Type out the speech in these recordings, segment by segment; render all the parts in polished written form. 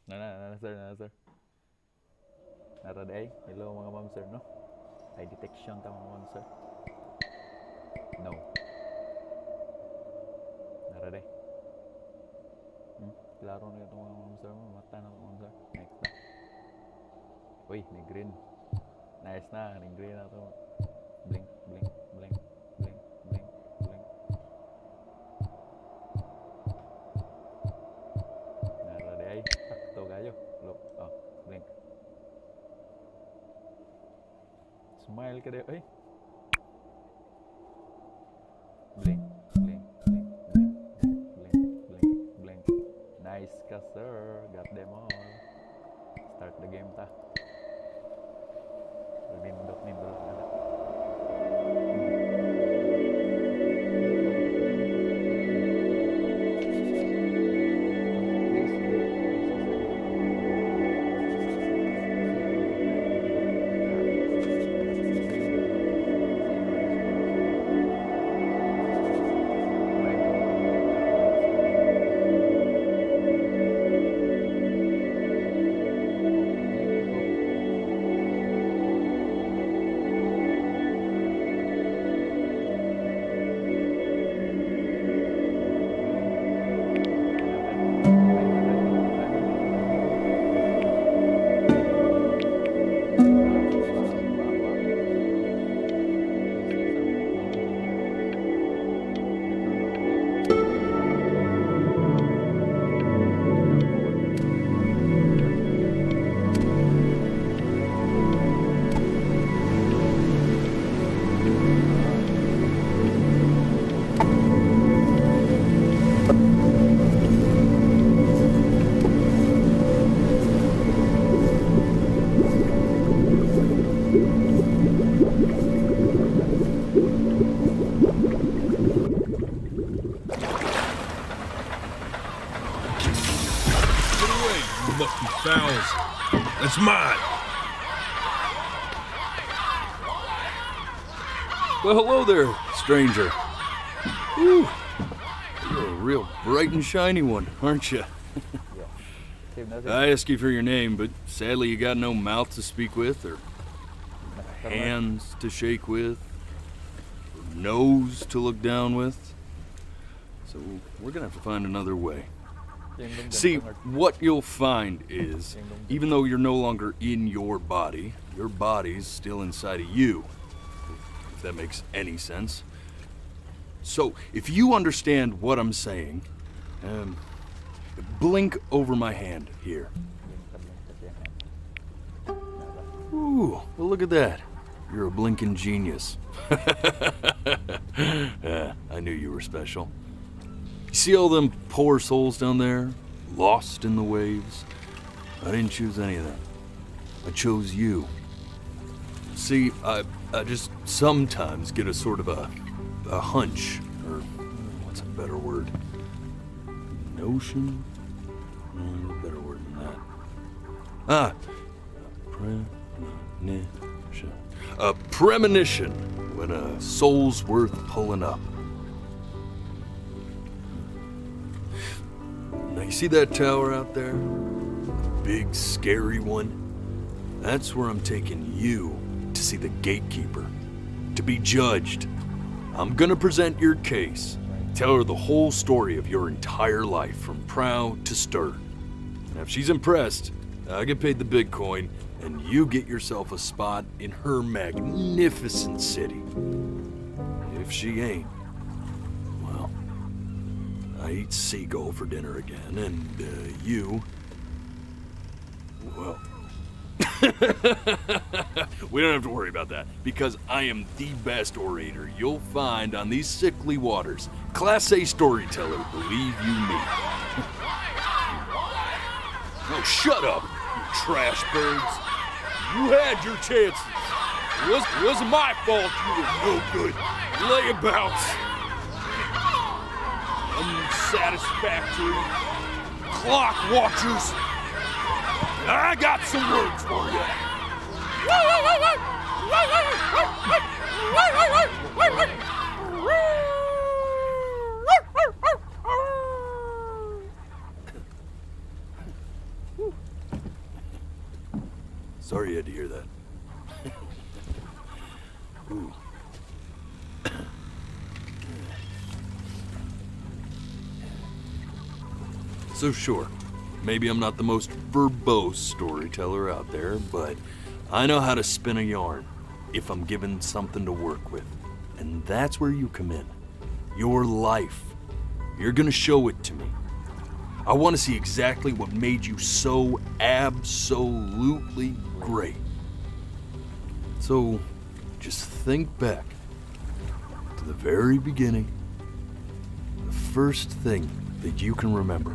Sir. Nara day. Hello mga ma'am sir, no? Eye detection ta mga ma'am sir. No. Nara day. Klaro na ito mga ma'am sir mo. Mata na ma'am sir. Next na. Uy, may green. Nice na. May green na ito. Blink, blink, blink, blink, blink, blink. Nara day. Sakto kayo. Look. Oh, blink. Smile ka day. Uy. Blink, blink, blink, blink, blink, blink, blink. Nice ka, sir. Got them all. Start the game ta. Nindot na lang. Lucky fowls. That's mine. Well, hello there, stranger. Whew. You're a real bright and shiny one, aren't you? I asked you for your name, but sadly you got no mouth to speak with, or hands to shake with, or nose to look down with. So we're gonna have to find another way. See, what you'll find is, even though you're no longer in your body's still inside of you. If that makes any sense. So, if you understand what I'm saying, blink over my hand here. Ooh, well look at that. You're a blinking genius. I knew you were special. You see all them poor souls down there, lost in the waves? I didn't choose any of them. I chose you. See, I just sometimes get a sort of a hunch, or what's a better word? Notion? No, better word than that. Premonition. A premonition when a soul's worth pulling up. Now you see that tower out there? The big, scary one? That's where I'm taking you to see the gatekeeper, to be judged. I'm gonna present your case, tell her the whole story of your entire life from prow to stern. And if she's impressed, I get paid the Bitcoin, and you get yourself a spot in her magnificent city. If she ain't, well, I eat seagull for dinner again, and you, well, we don't have to worry about that, because I am the best orator you'll find on these sickly waters. Class A storyteller, believe you me. Oh, shut up, you trash birds. You had your chances. It wasn't my fault you were no good. Layabouts. Unsatisfactory clock watchers. I got some words for you. Sorry you had to hear that. Ooh. So sure, maybe I'm not the most verbose storyteller out there, but I know how to spin a yarn if I'm given something to work with. And that's where you come in. Your life. You're gonna show it to me. I want to see exactly what made you so absolutely great. So, just think back to the very beginning, the first thing that you can remember.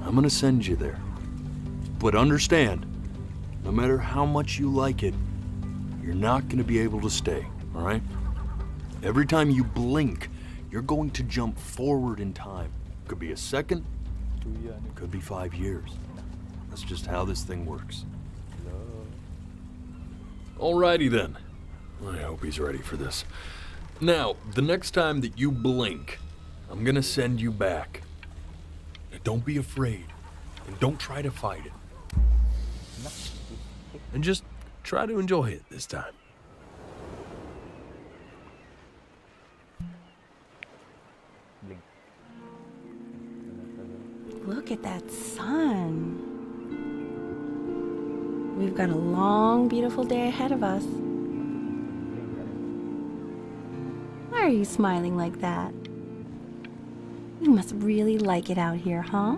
I'm gonna send you there. But understand, no matter how much you like it, you're not gonna be able to stay, all right? Every time you blink, you're going to jump forward in time. Could be a second, could be 5 years. That's just how this thing works. Alrighty then. I hope he's ready for this. Now, the next time that you blink, I'm gonna send you back. Now, don't be afraid, and don't try to fight it. And just try to enjoy it this time. Blink. Look at that sun. We've got a long, beautiful day ahead of us. Why are you smiling like that? You must really like it out here, huh?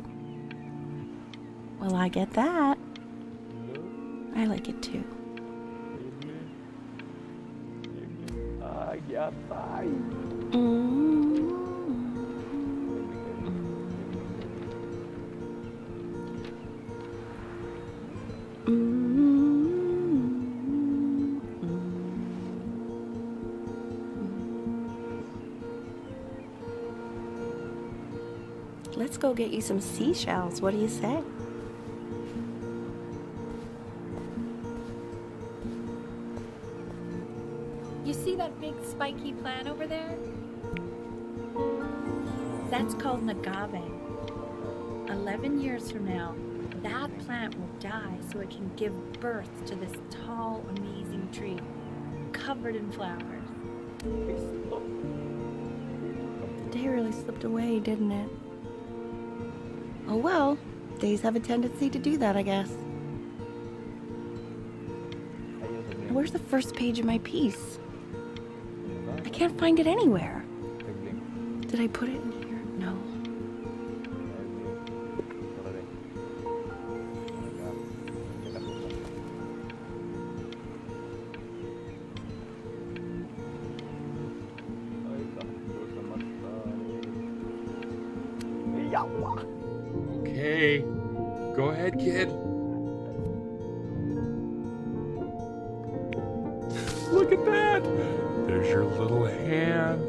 Well, I get that. I like it too. Let's go get you some seashells. What do you say? You see that big spiky plant over there? That's called an agave. 11 years from now, that plant will die so it can give birth to this tall, amazing tree, covered in flowers. The day really slipped away, didn't it? Oh well, days have a tendency to do that, I guess. Where's the first page of my piece? I can't find it anywhere. Did I put it in here? No. Okay, go ahead, kid. Look at that! There's your little hand.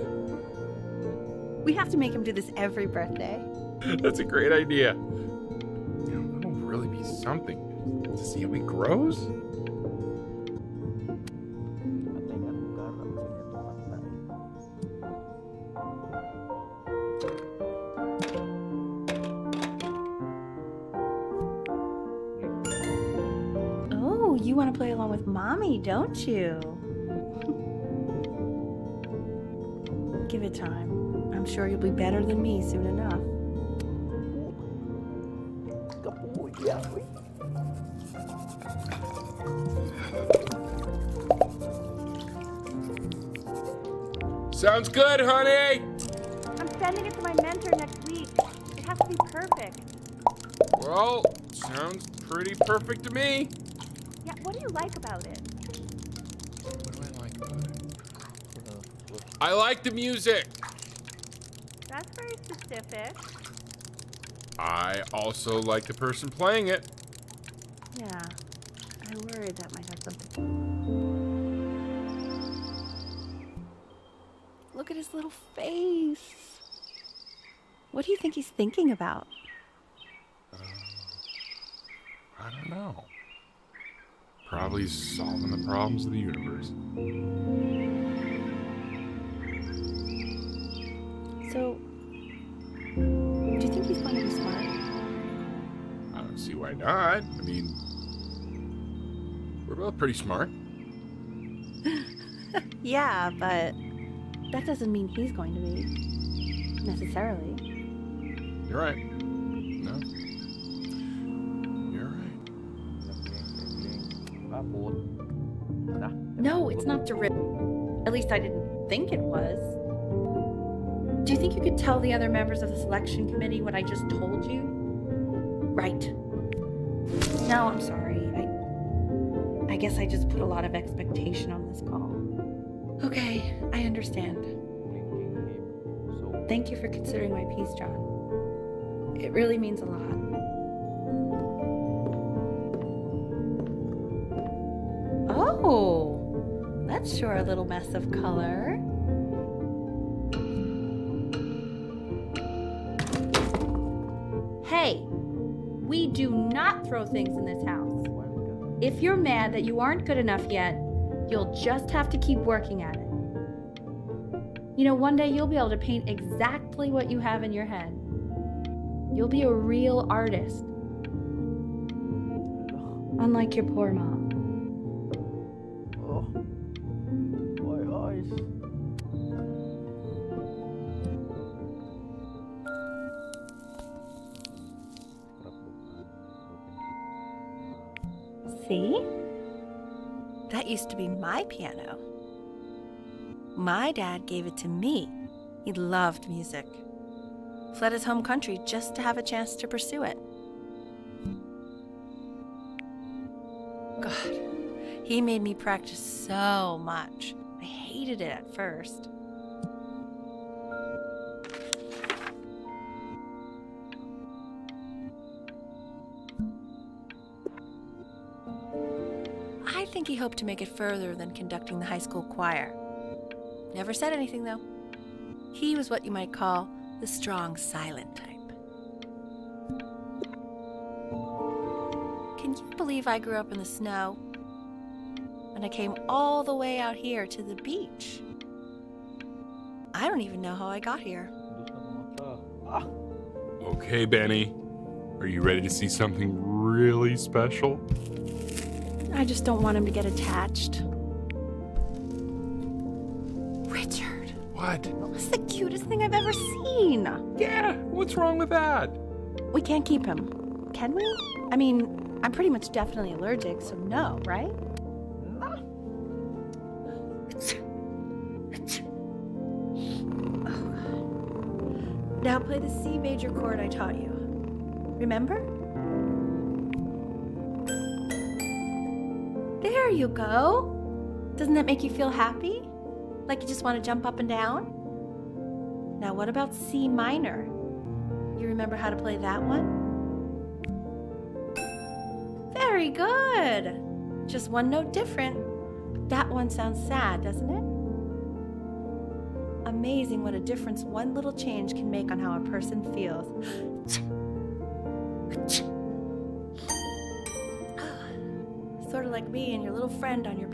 We have to make him do this every birthday. That's a great idea. You know, that'll really be something to see how he grows. Oh, you want to play along with Mommy, don't you? Give it time. I'm sure you'll be better than me soon enough. Sounds good, honey! I'm sending it to my mentor next week. It has to be perfect. Well, sounds pretty perfect to me. Yeah, what do you like about it? What do I like about it? I like the music. That's very specific. I also like the person playing it. Yeah, I worried that might have something. Look at his little face. What do you think he's thinking about? I don't know. Probably solving the problems of the universe. So, do you think he's going to be smart? I don't see why not. I mean, We're both pretty smart. Yeah, but that doesn't mean he's going to be. Necessarily. You're right. No. You're right. Ah, put. Nah. No, it's not derivative. At least I didn't think it was. Do you think you could tell the other members of the selection committee what I just told you? Right. No, I'm sorry. I guess I just put a lot of expectation on this call. Okay, I understand. So, Thank you for considering my piece, John. It really means a lot. Oh, that's sure a little mess of color. Hey, we do not throw things in this house. why we got If you're mad that you aren't good enough yet, you'll just have to keep working at it. You know, one day you'll be able to paint exactly what you have in your head. You'll be a real artist. Unlike your poor mom. Oh, my eyes. See? That used to be my piano. My dad gave it to me. He loved music. Fled his home country just to have a chance to pursue it. God, he made me practice so much. I hated it at first. I think he hoped to make it further than conducting the high school choir. Never said anything, though. He was what you might call the strong, silent type. Can you believe I grew up in the snow? And I came all the way out here to the beach. I don't even know how I got here. Ah, Okay, Benny. Are you ready to see something really special? I just don't want him to get attached. Richard, What? that's the cutest thing I've ever seen. Yeah, what's wrong with that? We can't keep him, can we? I mean, I'm pretty much definitely allergic, so no, right? Now play the C major chord I taught you. Remember? There you go. Doesn't that make you feel happy? Like you just want to jump up and down? Now what about C minor? You remember how to play that one? Very good. Just one note different. That one sounds sad, doesn't it? Amazing what a difference one little change can make on how a person feels. Sort of like me and your little friend on your...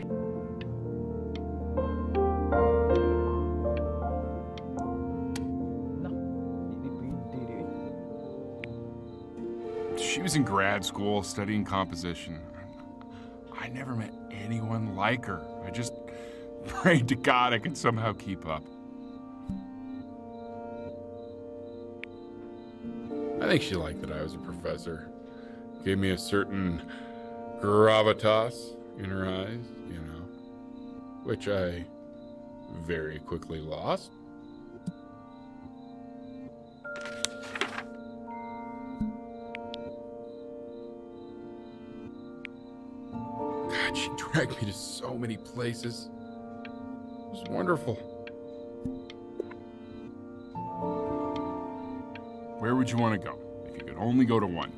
She was in grad school studying composition. I never met anyone like her. I just prayed to God I could somehow keep up. I think she liked that I was a professor. Gave me a certain gravitas in her eyes, you know, which I very quickly lost. God, she dragged me to so many places. It was wonderful. Where would you want to go if you could only go to one?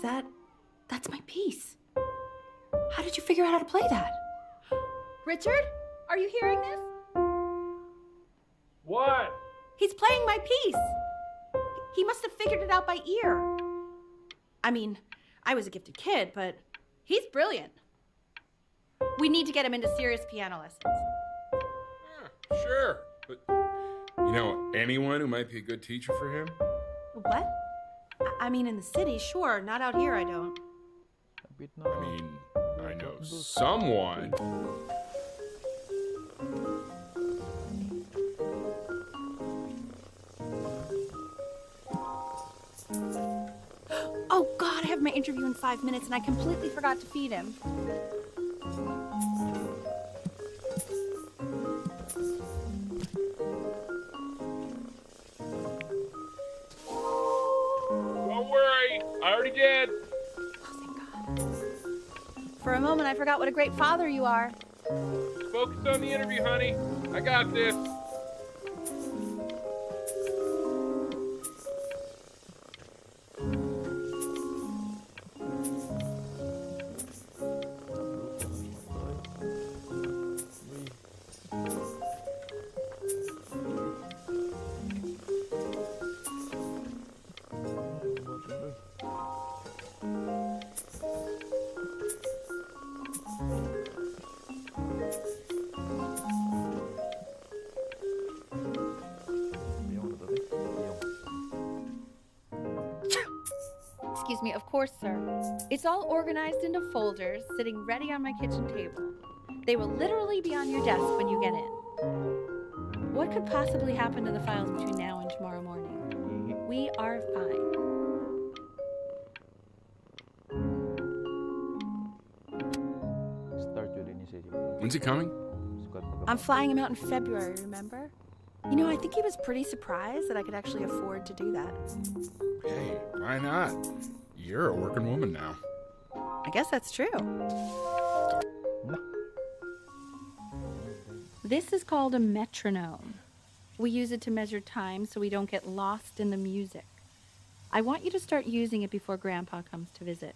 That's my piece. How did you figure out how to play that? Richard, are you hearing this? What? He's playing my piece. He must have figured it out by ear. I mean, I was a gifted kid, but he's brilliant. We need to get him into serious piano lessons. Yeah, sure. But you know anyone who might be a good teacher for him? What? I mean, in the city, sure. Not out here, I don't. Kapit na. I mean, I know someone. Oh, God, I have my interview in 5 minutes, and I completely forgot to feed him. Don't worry, I already did. Oh, thank God. For a moment, I forgot what a great father you are. Focus on the interview, honey. I got this. Excuse me, of course, sir. It's all organized into folders, sitting ready on my kitchen table. They will literally be on your desk when you get in. What could possibly happen to the files between now and tomorrow morning? We are fine. Start your initiative. When's he coming? I'm flying him out in February, remember? You know, I think he was pretty surprised that I could actually afford to do that. Hey, why not? You're a working woman now. I guess that's true. This is called a metronome. We use it to measure time so we don't get lost in the music. I want you to start using it before Grandpa comes to visit.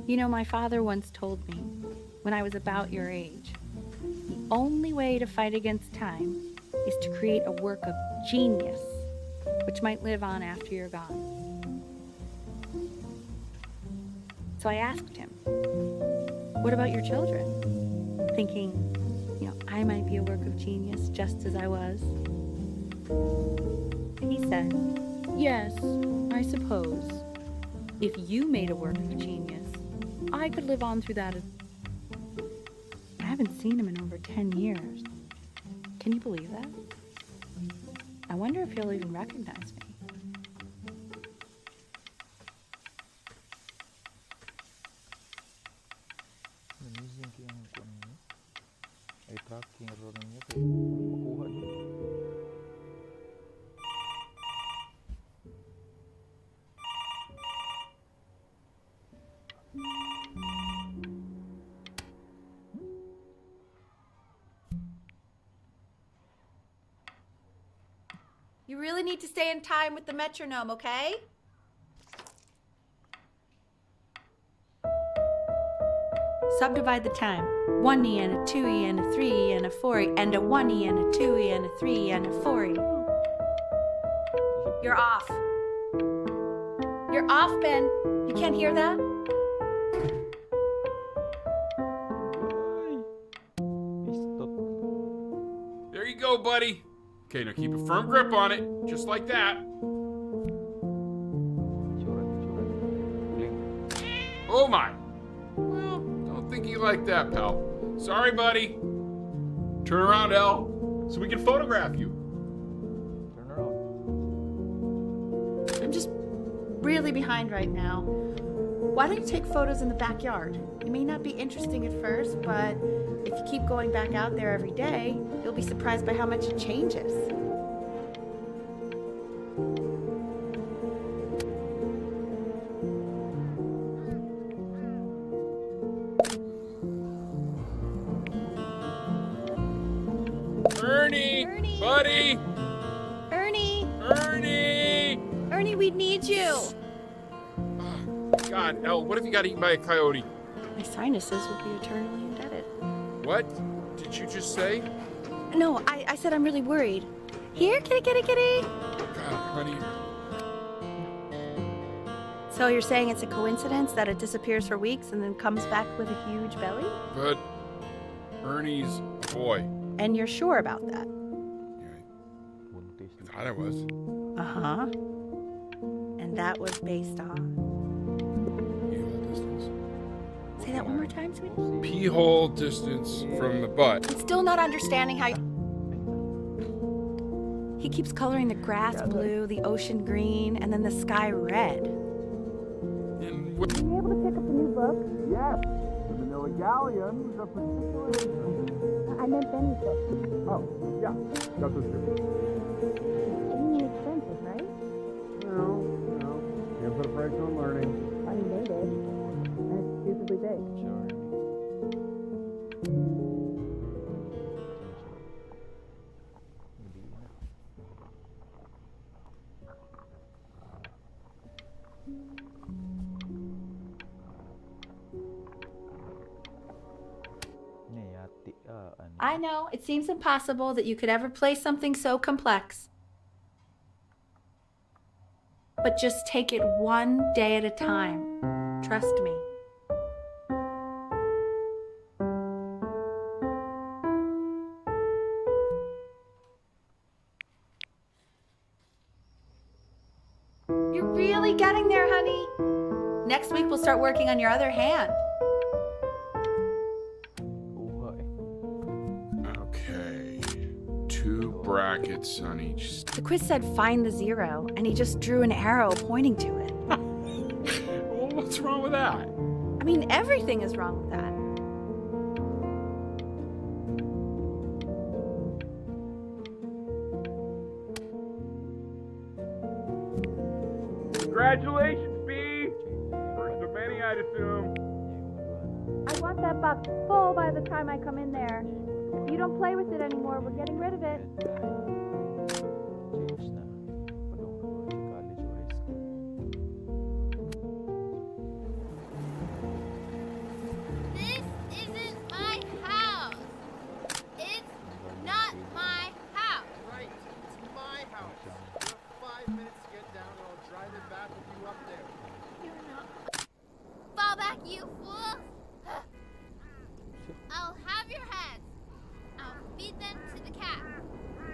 You know, my father once told me, when I was about your age, the only way to fight against time is to create a work of genius, which might live on after you're gone. So I asked him, what about your children? Thinking, I might be a work of genius just as I was. And he said, yes, I suppose. If you made a work of genius, I could live on through that. I haven't seen him in over 10 years. Can you believe that? I wonder if he'll even recognize me. Amazing yung kuan niya. Ay tracking error niya kaya makuha niya. You really need to stay in time with the metronome, okay? Subdivide the time. 1E and a 2E and a 3E and a 4E and a 1E and a 2E and a 3E and a 4E. You're off. You're off, Ben. You can't hear that? There you go, buddy. Okay, now keep a firm grip on it, just like that. Blink. Oh my! Well, don't think you like that, pal. Sorry, buddy. Turn around, Elle, so we can photograph you. Turn around. I'm just really behind right now. Why don't you take photos in the backyard? It may not be interesting at first, but if you keep going back out there every day, you'll be surprised by how much it changes. Ernie! Buddy! Ernie! Ernie! Ernie, we need you. God, Elle, what if you got eaten by a coyote? My sinuses would be eternally indebted. What did you just say? No, I said I'm really worried. Here, kitty, kitty, kitty. God, honey. So you're saying it's a coincidence that it disappears for weeks and then comes back with a huge belly? But Ernie's a boy. And you're sure about that? I thought I was. Uh-huh. And that was based on... Pee-hole distance. Say that one more time, sweetie. Pee-hole distance from the butt. I'm still not understanding how you... He keeps coloring the grass blue, the ocean green, and then the sky red. And Were you able to pick up a new book? Yes, the Manila Galleon was a particular interest. I meant Benny's book. Oh, yeah, got those two. Extremely expensive, right? No, can't put a price on learning. I mean, they did. And it's stupidly big. I know, it seems impossible that you could ever play something so complex. But just take it one day at a time. Trust me. You're really getting there, honey. Next week we'll start working on your other hand. okay, 2 brackets on each. The quiz said find the zero, and he just drew an arrow pointing to it. Well, what's wrong with that? I mean, everything is wrong with that. Congratulations, B! First of many, I'd assume. I want that box full by the time I come in there. If you don't play with it anymore, we're getting rid of it. This isn't my house. It's not my house. Right, it's my house. You have 5 minutes to get down and I'll drive it back with you up there. You're not. Fall back, you fool. I'll have your heads. I'll feed them to the cat.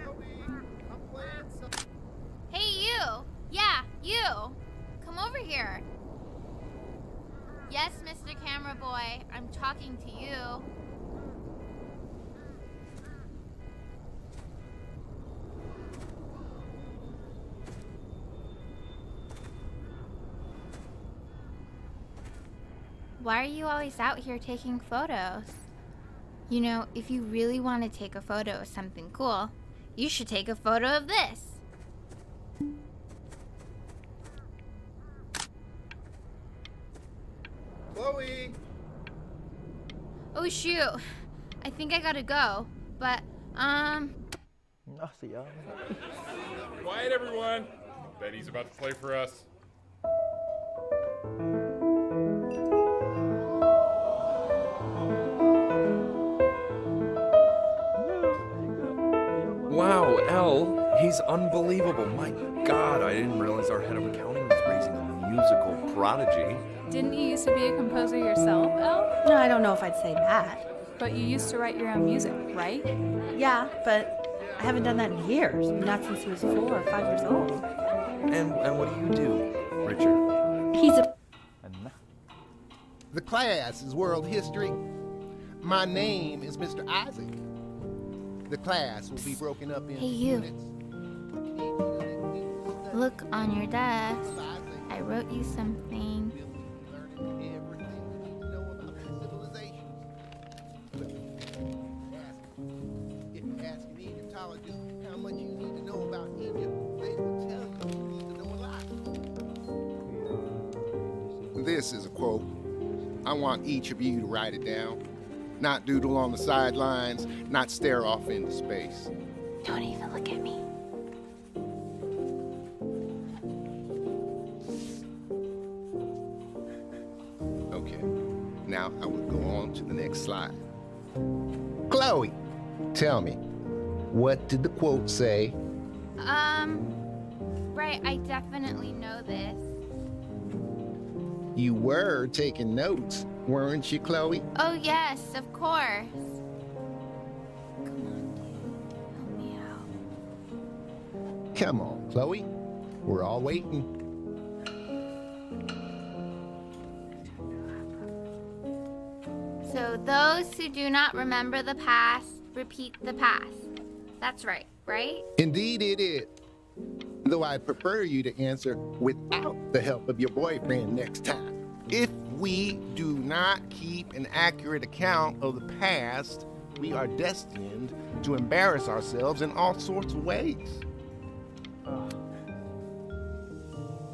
Chloe, I'm playing some... Hey, you. Yeah, you. Come over here. Yes, Mr. Camera Boy, I'm talking to you. Why are you always out here taking photos? You know, if you really want to take a photo of something cool, you should take a photo of this. Chloe! Oh shoot, I think I gotta go, but, Quiet, everyone. Betty's about to play for us. Wow, Elle, he's unbelievable. My God, I didn't realize our head of accounting was raising a musical prodigy. Didn't you used to be a composer yourself, Elle? No, I don't know if I'd say that. But you used to write your own music, right? Yeah, but I haven't done that in years. Not since he was 4 or 5 years old. And what do you do, Richard? He's a... The class is world history. My name is Mr. Isaac. The class will be broken up into Hey, you. units. look on your desk. I wrote you something. How much you need to know about Egypt, they will tell you you need to know a lot. This is a quote. I want each of you to write it down. Not doodle on the sidelines, not stare off into space. Don't even look at me. Okay. Now I will go on to the next slide. Chloe, tell me, what did the quote say? Right, I definitely know this. You were taking notes, weren't you, Chloe? Oh, yes, of course. Come on, dude. Help me out. Come on, Chloe. We're all waiting. So, those who do not remember the past, repeat the past. That's right, right? Indeed it is. Though I'd prefer you to answer without the help of your boyfriend next time. If we do not keep an accurate account of the past, we are destined to embarrass ourselves in all sorts of ways.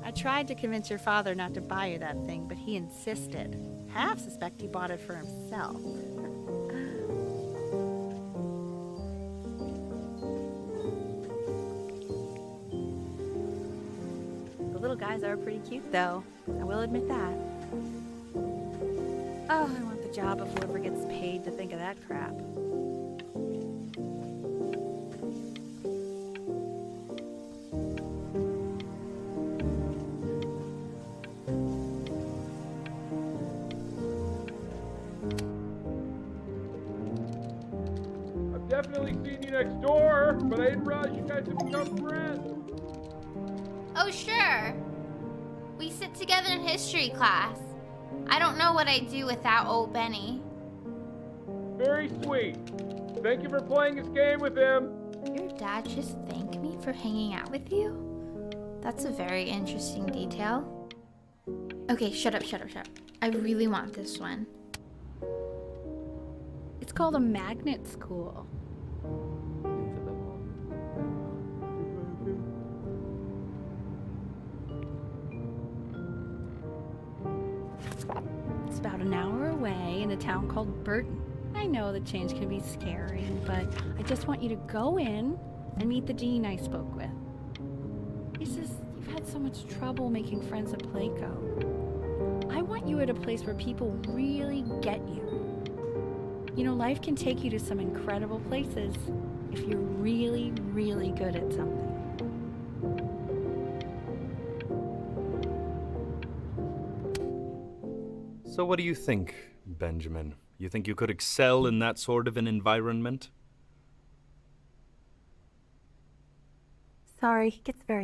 I tried to convince your father not to buy you that thing, but he insisted. Half suspect he bought it for himself. The little guys are pretty cute, though. I will admit that. Oh, I want the job of whoever gets paid to think of that crap. I've definitely seen you next door, but I didn't realize you guys have become friends. Oh, sure. We sit together in history class. I don't know what I'd do without old Benny. Very sweet. Thank you for playing this game with him. Your dad just thanked me for hanging out with you? That's a very interesting detail. Okay, shut up. I really want this one. It's called a magnet school. It's about an hour away in a town called Burton. I know the change can be scary, but I just want you to go in and meet the dean I spoke with. He says you've had so much trouble making friends at Playco. I want you at a place where people really get you. You know, life can take you to some incredible places if you're really, really good at something. So what do you think, Benjamin? You think you could excel in that sort of an environment? Sorry, he gets very